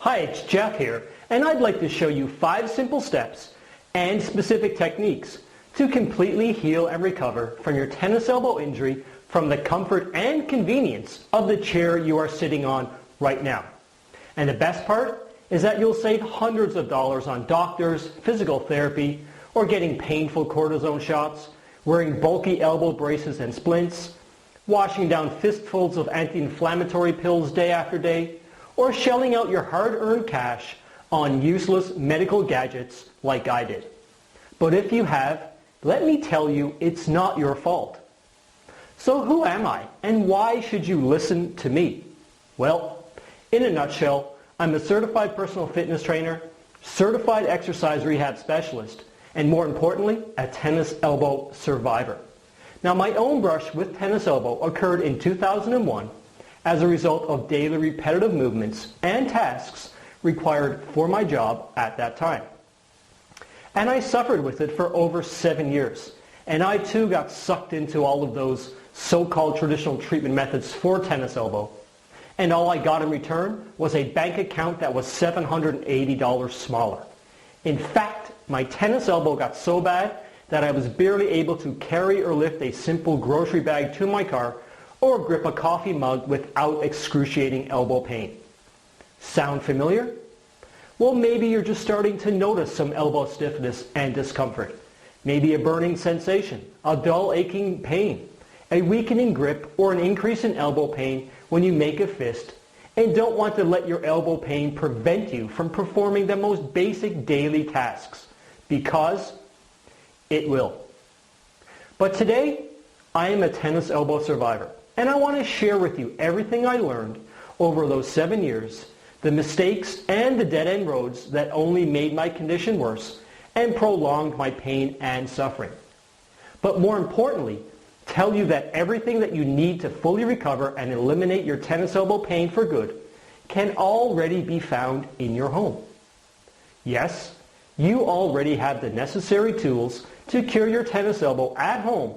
Hi, it's Jeff here, and I'd like to show you 5 simple steps and specific techniques to completely heal and recover from your tennis elbow injury from the comfort and convenience of the chair you are sitting on right now. And the best part is that you'll save hundreds of dollars on doctors, physical therapy, or getting painful cortisone shots, wearing bulky elbow braces and splints, washing down fistfuls of anti-inflammatory pills day after day, or shelling out your hard-earned cash on useless medical gadgets like I did. But if you have, let me tell you, it's not your fault. So who am I, and why should you listen to me? Well, in a nutshell, I'm a certified personal fitness trainer, certified exercise rehab specialist, and more importantly, a tennis elbow survivor. Now, my own brush with tennis elbow occurred in 2001 as a result of daily repetitive movements and tasks required for my job at that time. And I suffered with it for over 7 years. And I too got sucked into all of those so-called traditional treatment methods for tennis elbow. And all I got in return was a bank account that was $780 smaller. In fact, my tennis elbow got so bad that I was barely able to carry or lift a simple grocery bag to my car or grip a coffee mug without excruciating elbow pain. Sound familiar? Well, maybe you're just starting to notice some elbow stiffness and discomfort. Maybe a burning sensation, a dull aching pain, a weakening grip, or an increase in elbow pain when you make a fist, and don't want to let your elbow pain prevent you from performing the most basic daily tasks, because it will. But today, I am a tennis elbow survivor, and I want to share with you everything I learned over those 7 years, the mistakes and the dead-end roads that only made my condition worse and prolonged my pain and suffering. But more importantly, tell you that everything that you need to fully recover and eliminate your tennis elbow pain for good can already be found in your home. Yes, you already have the necessary tools to cure your tennis elbow at home.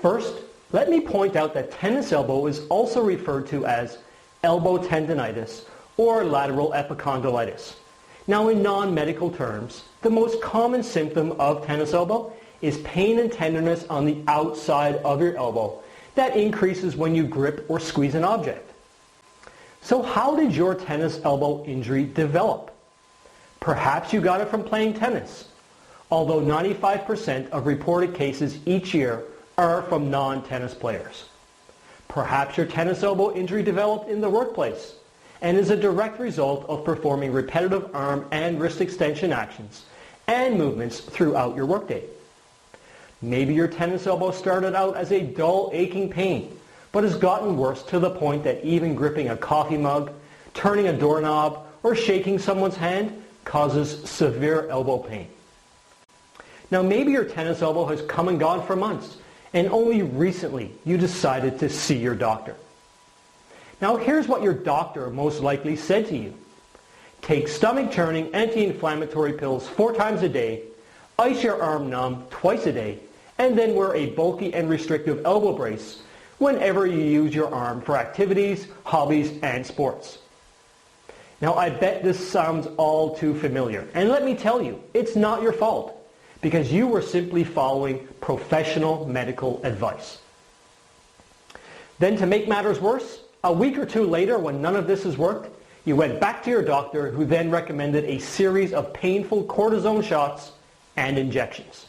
First, let me point out that tennis elbow is also referred to as elbow tendonitis or lateral epicondylitis. Now, in non-medical terms, the most common symptom of tennis elbow is pain and tenderness on the outside of your elbow that increases when you grip or squeeze an object. So how did your tennis elbow injury develop? Perhaps you got it from playing tennis, although 95% of reported cases each year are from non-tennis players. Perhaps your tennis elbow injury developed in the workplace and is a direct result of performing repetitive arm and wrist extension actions and movements throughout your workday. Maybe your tennis elbow started out as a dull, aching pain, but has gotten worse to the point that even gripping a coffee mug, turning a doorknob, or shaking someone's hand causes severe elbow pain. Now, maybe your tennis elbow has come and gone for months, and only recently you decided to see your doctor. Now, here's what your doctor most likely said to you. Take stomach-churning anti-inflammatory pills 4 times a day, ice your arm numb twice a day, and then wear a bulky and restrictive elbow brace whenever you use your arm for activities, hobbies, and sports. Now, I bet this sounds all too familiar. And let me tell you, it's not your fault, because you were simply following professional medical advice. Then, to make matters worse, a week or 2 later, when none of this has worked, you went back to your doctor, who then recommended a series of painful cortisone shots and injections.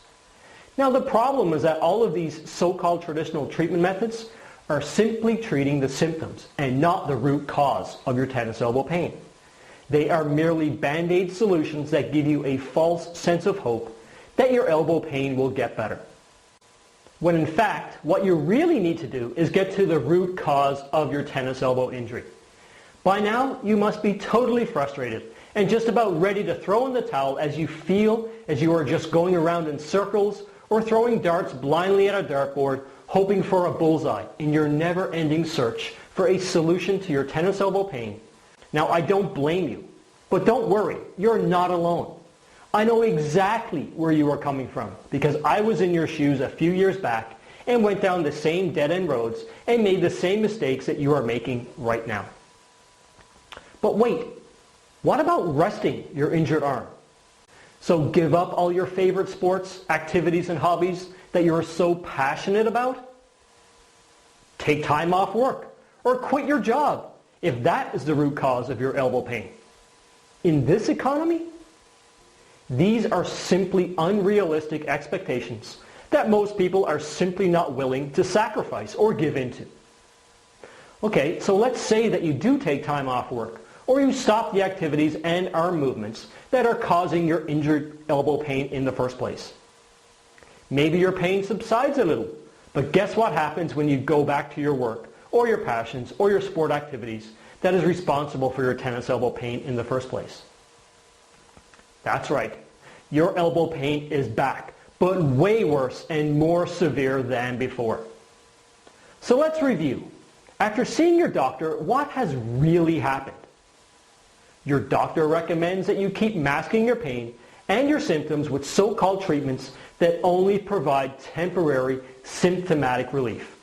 Now, the problem is that all of these so-called traditional treatment methods are simply treating the symptoms and not the root cause of your tennis elbow pain. They are merely band-aid solutions that give you a false sense of hope that your elbow pain will get better. When in fact, what you really need to do is get to the root cause of your tennis elbow injury. By now, you must be totally frustrated and just about ready to throw in the towel as you feel as you are just going around in circles or throwing darts blindly at a dartboard, hoping for a bullseye in your never-ending search for a solution to your tennis elbow pain. Now, I don't blame you, but don't worry, you're not alone. I know exactly where you are coming from because I was in your shoes a few years back and went down the same dead-end roads and made the same mistakes that you are making right now. But wait, What about resting your injured arm? So give up all your favorite sports, activities, and hobbies that you're so passionate about? Take time off work or quit your job if that is the root cause of your elbow pain. In this economy, these are simply unrealistic expectations that most people are simply not willing to sacrifice or give into. Okay, so let's say that you do take time off work or you stop the activities and arm movements that are causing your injured elbow pain in the first place. Maybe your pain subsides a little, but guess what happens when you go back to your work or your passions or your sport activities that is responsible for your tennis elbow pain in the first place? That's right. Your elbow pain is back, but way worse and more severe than before. So let's review. After seeing your doctor, what has really happened? Your doctor recommends that you keep masking your pain and your symptoms with so-called treatments that only provide temporary symptomatic relief.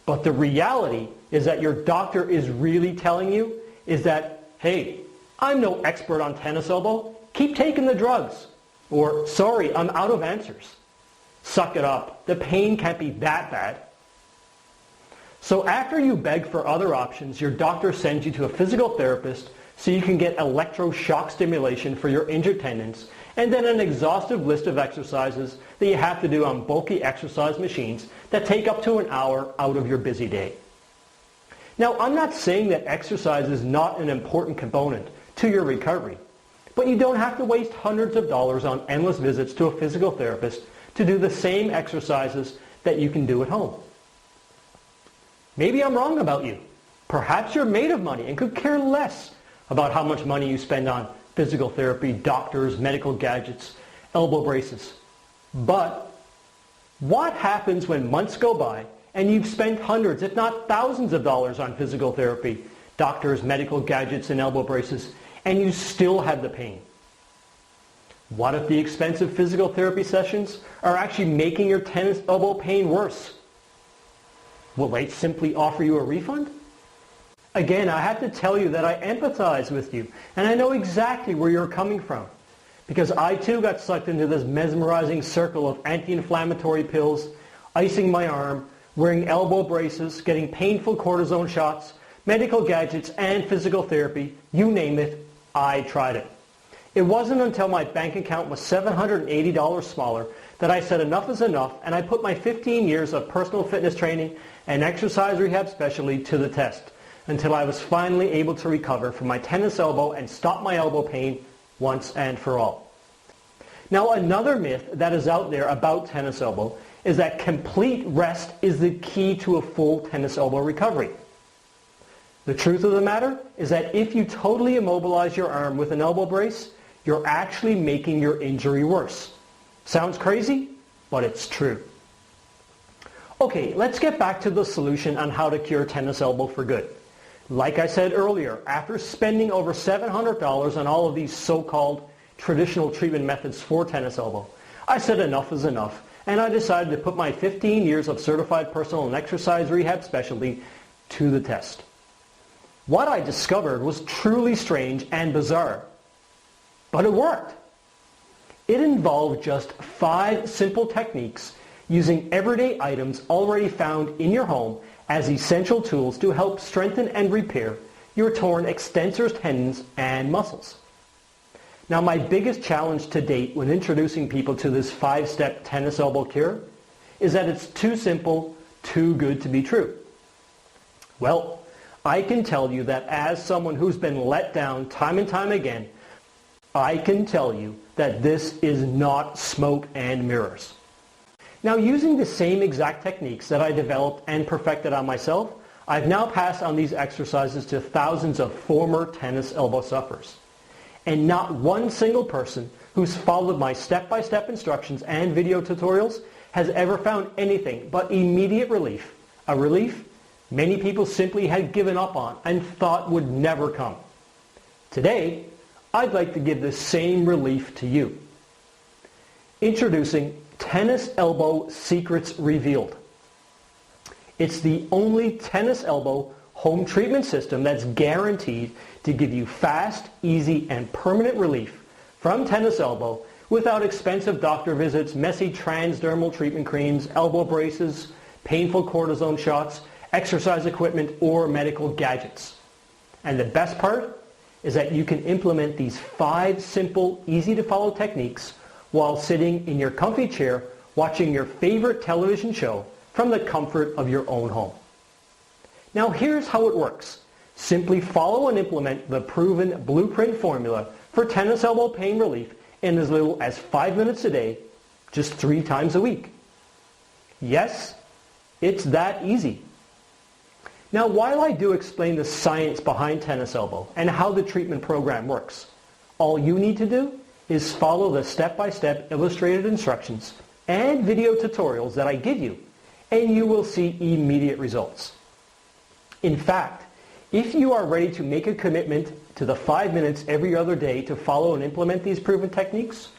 But the reality is that your doctor is really telling you is that, hey, I'm no expert on tennis elbow. Keep taking the drugs. Or, sorry, I'm out of answers. Suck it up. The pain can't be that bad. So after you beg for other options, your doctor sends you to a physical therapist so you can get electroshock stimulation for your injured tendons, and then an exhaustive list of exercises that you have to do on bulky exercise machines that take up to an hour out of your busy day. Now, I'm not saying that exercise is not an important component to your recovery, but you don't have to waste hundreds of dollars on endless visits to a physical therapist to do the same exercises that you can do at home. Maybe I'm wrong about you. Perhaps you're made of money and could care less about how much money you spend on physical therapy, doctors, medical gadgets, elbow braces. But what happens when months go by and you've spent hundreds, if not thousands of dollars on physical therapy, doctors, medical gadgets, and elbow braces, and you still have the pain? What if the expensive physical therapy sessions are actually making your tennis elbow pain worse? Will they simply offer you a refund? Again, I have to tell you that I empathize with you, and I know exactly where you're coming from, because I too got sucked into this mesmerizing circle of anti-inflammatory pills, icing my arm, wearing elbow braces, getting painful cortisone shots, medical gadgets, and physical therapy. You name it, I tried it. It wasn't until my bank account was $780 smaller that I said enough is enough, and I put my 15 years of personal fitness training and exercise rehab specialty to the test until I was finally able to recover from my tennis elbow and stop my elbow pain once and for all. Now, another myth that is out there about tennis elbow is that complete rest is the key to a full tennis elbow recovery. The truth of the matter is that if you totally immobilize your arm with an elbow brace, you're actually making your injury worse. Sounds crazy, but it's true. Okay, let's get back to the solution on how to cure tennis elbow for good. Like I said earlier, after spending over $700 on all of these so-called traditional treatment methods for tennis elbow, I said enough is enough, and I decided to put my 15 years of certified personal and exercise rehab specialty to the test. What I discovered was truly strange and bizarre, but it worked. It involved just 5 simple techniques using everyday items already found in your home as essential tools to help strengthen and repair your torn extensors, tendons, and muscles. Now, my biggest challenge to date when introducing people to this 5-step tennis elbow cure is that it's too simple, too good to be true. Well, I can tell you that as someone who's been let down time and time again, I can tell you that this is not smoke and mirrors. Now, using the same exact techniques that I developed and perfected on myself, I've now passed on these exercises to thousands of former tennis elbow sufferers. And not one single person who's followed my step-by-step instructions and video tutorials has ever found anything but immediate relief, a relief many people simply had given up on and thought would never come. Today, I'd like to give the same relief to you. Introducing Tennis Elbow Secrets Revealed. It's the only tennis elbow home treatment system that's guaranteed to give you fast, easy, and permanent relief from tennis elbow without expensive doctor visits, messy transdermal treatment creams, elbow braces, painful cortisone shots, exercise equipment, or medical gadgets. And the best part is that you can implement these 5 simple, easy-to-follow techniques while sitting in your comfy chair watching your favorite television show from the comfort of your own home. Now here's how it works. Simply follow and implement the proven blueprint formula for tennis elbow pain relief in as little as 5 minutes a day, just 3 times a week. Yes, it's that easy. Now, while I do explain the science behind tennis elbow and how the treatment program works, all you need to do is follow the step-by-step illustrated instructions and video tutorials that I give you, and you will see immediate results. In fact, if you are ready to make a commitment to the 5 minutes every other day to follow and implement these proven techniques,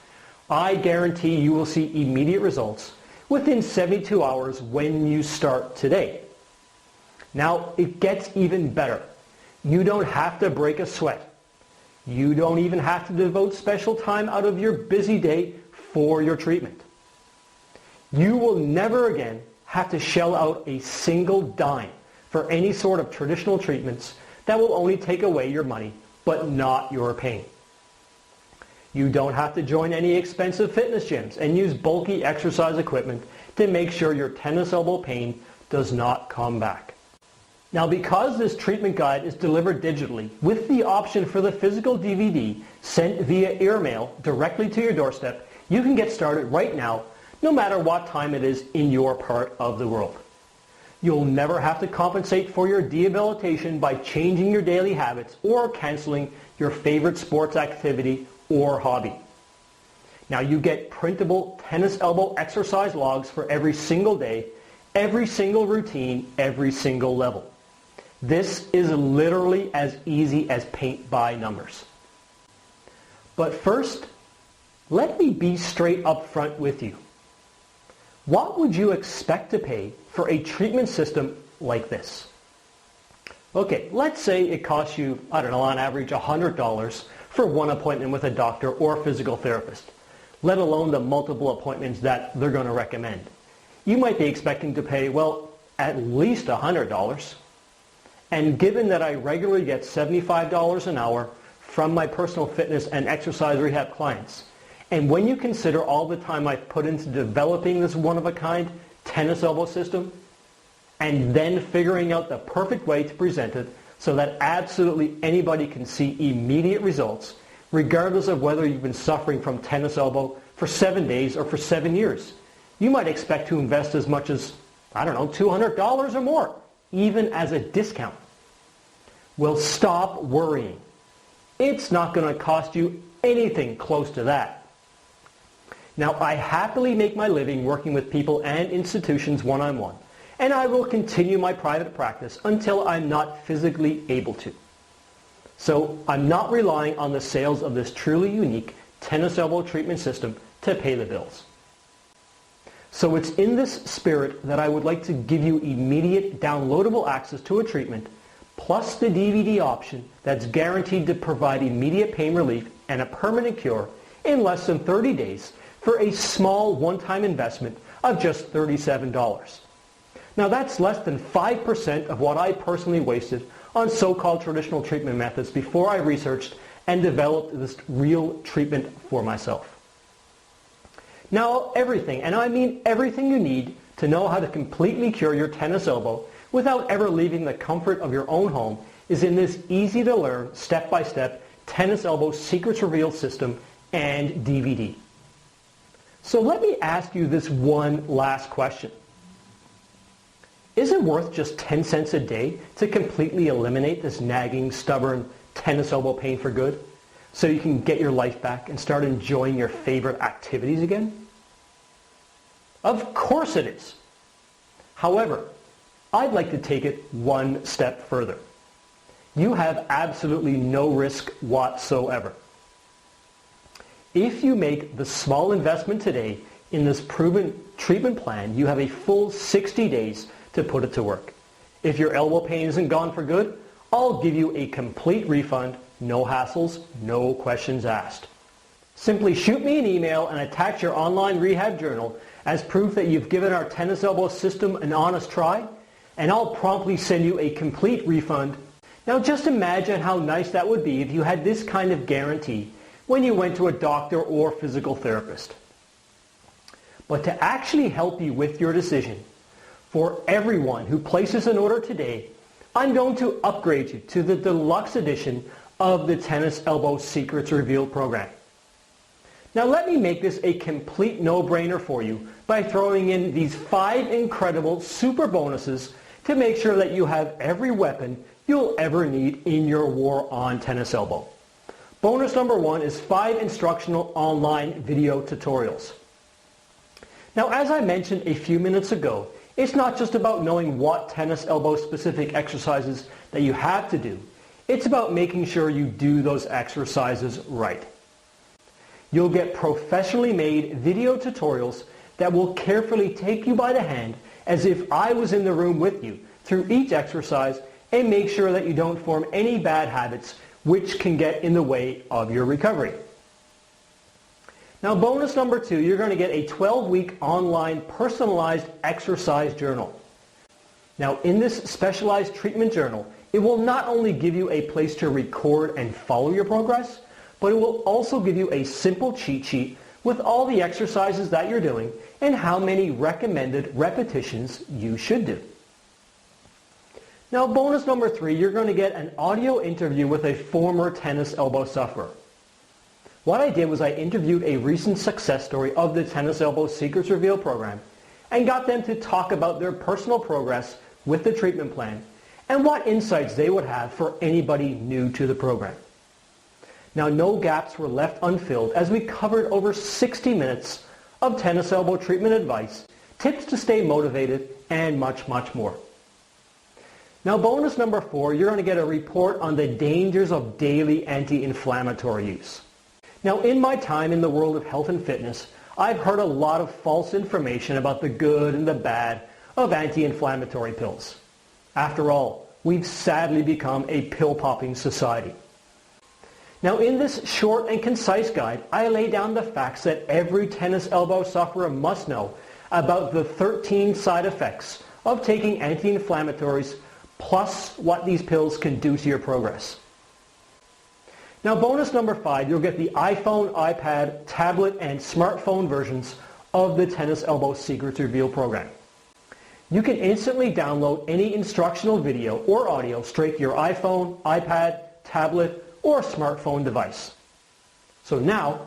I guarantee you will see immediate results within 72 hours when you start today. Now, it gets even better. You don't have to break a sweat. You don't even have to devote special time out of your busy day for your treatment. You will never again have to shell out a single dime for any sort of traditional treatments that will only take away your money, but not your pain. You don't have to join any expensive fitness gyms and use bulky exercise equipment to make sure your tennis elbow pain does not come back. Now, because this treatment guide is delivered digitally with the option for the physical DVD sent via airmail directly to your doorstep, you can get started right now, no matter what time it is in your part of the world. You'll never have to compensate for your debilitation by changing your daily habits or canceling your favorite sports activity or hobby. Now, you get printable tennis elbow exercise logs for every single day, every single routine, every single level. This is literally as easy as paint by numbers. But first, let me be straight up front with you. What would you expect to pay for a treatment system like this? Okay, let's say it costs you, on average $100 for one appointment with a doctor or physical therapist, let alone the multiple appointments that they're going to recommend. You might be expecting to pay, at least $100. And given that I regularly get $75 an hour from my personal fitness and exercise rehab clients, and when you consider all the time I've put into developing this one-of-a-kind tennis elbow system, and then figuring out the perfect way to present it so that absolutely anybody can see immediate results, regardless of whether you've been suffering from tennis elbow for 7 days or for 7 years, you might expect to invest as much as, $200 or more, even as a discount. Well, stop worrying. It's not going to cost you anything close to that. Now, I happily make my living working with people and institutions one-on-one, and I will continue my private practice until I'm not physically able to. So I'm not relying on the sales of this truly unique tennis elbow treatment system to pay the bills. So it's in this spirit that I would like to give you immediate downloadable access to a treatment, plus the DVD option that's guaranteed to provide immediate pain relief and a permanent cure in less than 30 days for a small one-time investment of just $37. Now that's less than 5% of what I personally wasted on so-called traditional treatment methods before I researched and developed this real treatment for myself. Now everything, and I mean everything you need to know how to completely cure your tennis elbow without ever leaving the comfort of your own home is in this easy-to-learn, step-by-step tennis elbow secrets revealed system and DVD. So let me ask you this one last question. Is it worth just 10 cents a day to completely eliminate this nagging, stubborn tennis elbow pain for good so you can get your life back and start enjoying your favorite activities again? Of course it is. However, I'd like to take it one step further. You have absolutely no risk whatsoever. If you make the small investment today in this proven treatment plan, you have a full 60 days to put it to work. If your elbow pain isn't gone for good, I'll give you a complete refund, no hassles, no questions asked. Simply shoot me an email and attach your online rehab journal as proof that you've given our tennis elbow system an honest try, and I'll promptly send you a complete refund. Now just imagine how nice that would be if you had this kind of guarantee when you went to a doctor or physical therapist. But to actually help you with your decision, for everyone who places an order today, I'm going to upgrade you to the deluxe edition of the Tennis Elbow Secrets Revealed program. Now let me make this a complete no-brainer for you by throwing in these 5 incredible super bonuses to make sure that you have every weapon you'll ever need in your war on tennis elbow. Bonus number 1 is 5 instructional online video tutorials. Now, as I mentioned a few minutes ago, it's not just about knowing what tennis elbow specific exercises that you have to do. It's about making sure you do those exercises right. You'll get professionally made video tutorials that will carefully take you by the hand as if I was in the room with you through each exercise and make sure that you don't form any bad habits which can get in the way of your recovery. Now, bonus number 2, you're going to get a 12-week online personalized exercise journal. Now, in this specialized treatment journal, it will not only give you a place to record and follow your progress, but it will also give you a simple cheat sheet with all the exercises that you're doing and how many recommended repetitions you should do. Now, bonus number 3, you're going to get an audio interview with a former tennis elbow sufferer. What I did was I interviewed a recent success story of the Tennis Elbow Secrets Revealed program and got them to talk about their personal progress with the treatment plan and what insights they would have for anybody new to the program. Now, no gaps were left unfilled as we covered over 60 minutes of tennis elbow treatment advice, tips to stay motivated, and much, much more. Now, bonus number 4, you're going to get a report on the dangers of daily anti-inflammatory use. Now, in my time in the world of health and fitness, I've heard a lot of false information about the good and the bad of anti-inflammatory pills. After all, we've sadly become a pill-popping society. Now, in this short and concise guide, I lay down the facts that every tennis elbow sufferer must know about the 13 side effects of taking anti-inflammatories, plus what these pills can do to your progress. Now, bonus number 5, you'll get the iPhone, iPad, tablet, and smartphone versions of the Tennis Elbow Secrets Revealed program. You can instantly download any instructional video or audio straight to your iPhone, iPad, tablet, or smartphone device. So now,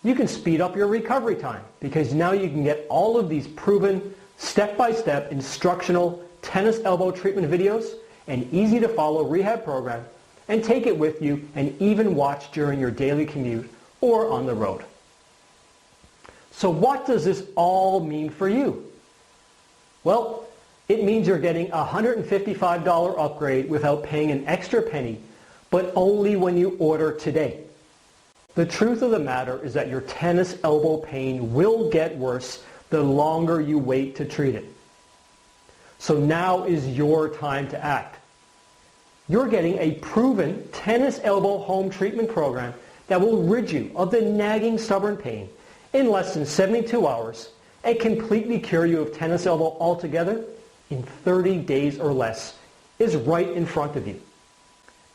you can speed up your recovery time because now you can get all of these proven step-by-step instructional tennis elbow treatment videos and easy-to-follow rehab program and take it with you and even watch during your daily commute or on the road. So what does this all mean for you? Well, it means you're getting a $155 upgrade without paying an extra penny, but only when you order today. The truth of the matter is that your tennis elbow pain will get worse the longer you wait to treat it. So now is your time to act. You're getting a proven tennis elbow home treatment program that will rid you of the nagging stubborn pain in less than 72 hours and completely cure you of tennis elbow altogether in 30 days or less is right in front of you.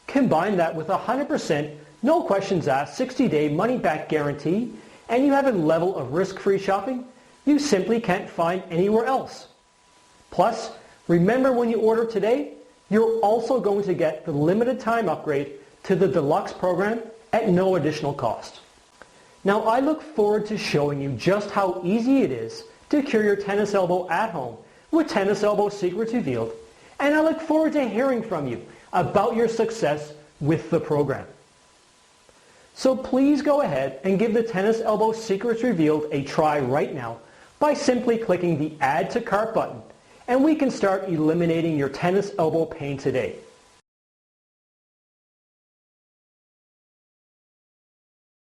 Combine that with 100% no questions asked 60-day money-back guarantee and you have a level of risk-free shopping you simply can't find anywhere else. Plus, remember when you order today, you're also going to get the limited time upgrade to the deluxe program at no additional cost. Now, I look forward to showing you just how easy it is to cure your tennis elbow at home with Tennis Elbow Secrets Revealed, and I look forward to hearing from you about your success with the program. So please go ahead and give the Tennis Elbow Secrets Revealed a try right now by simply clicking the Add to Cart button, and we can start eliminating your tennis elbow pain today.